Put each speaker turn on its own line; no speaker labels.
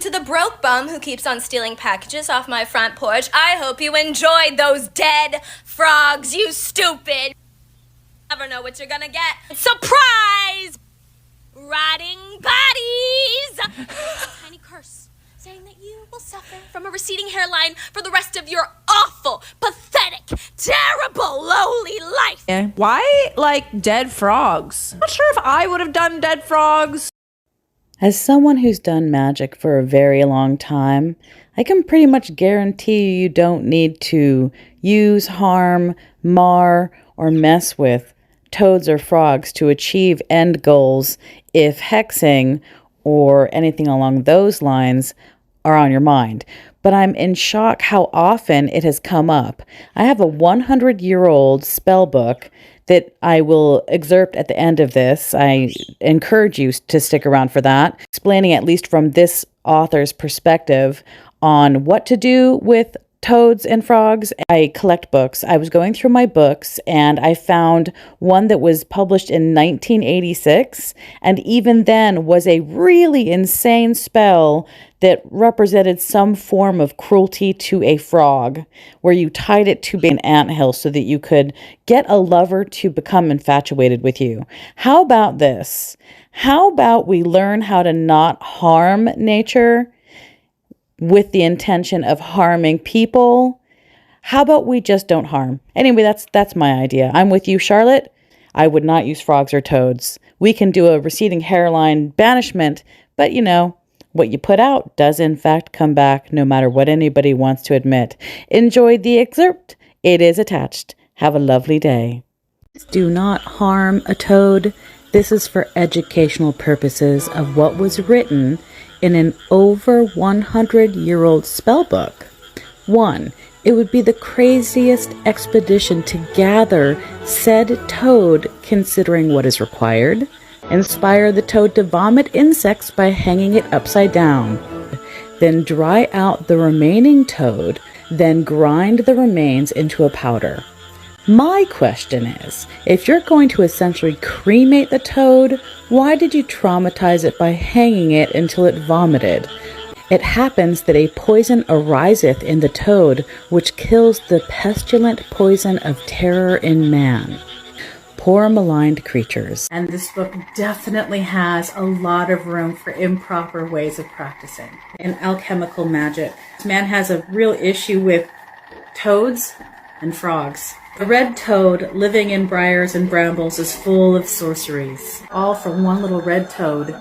to the broke bum who keeps on stealing packages off my front porch. I hope you enjoyed those dead frogs, you stupid. Never know what you're gonna get. Surprise! Rotting bodies! A tiny curse saying that you will suffer from a receding hairline for the rest of your awful, pathetic, terrible, lowly life.
Yeah. Why, like, dead frogs? Not sure if I would have done dead frogs.
As someone who's done magic for a very long time, I can pretty much guarantee you don't need to use, harm, mar, or mess with toads or frogs to achieve end goals if hexing or anything along those lines are on your mind. But I'm in shock how often it has come up. I have a 100-year-old spell book that I will excerpt at the end of this. I encourage you to stick around for that, explaining at least from this author's perspective on what to do with toads and frogs. I collect books. I was going through my books and I found one that was published in 1986, and even then was a really insane spell that represented some form of cruelty to a frog, where you tied it to an anthill so that you could get a lover to become infatuated with you. How about this? How about we learn how to not harm nature with the intention of harming people? How about we just don't harm? Anyway, that's my idea. I'm with you, Charlotte. I would not use frogs or toads. We can do a receding hairline banishment, but you know, what you put out does in fact come back, no matter what anybody wants to admit. Enjoy the excerpt. It is attached. Have a lovely day. Do not harm a toad. This is for educational purposes of what was written in an over 100-year-old spell book. 1. It would be the craziest expedition to gather said toad, considering what is required. Inspire the toad to vomit insects by hanging it upside down. Then dry out the remaining toad, then grind the remains into a powder. My question is, if you're going to essentially cremate the toad, why did you traumatize it by hanging it until it vomited? It happens that a poison ariseth in the toad, which kills the pestilent poison of terror in man. Poor maligned creatures.
And this book definitely has a lot of room for improper ways of practicing in alchemical magic. This man has a real issue with toads and frogs. The red toad living in briars and brambles is full of sorceries, all from one little red toad.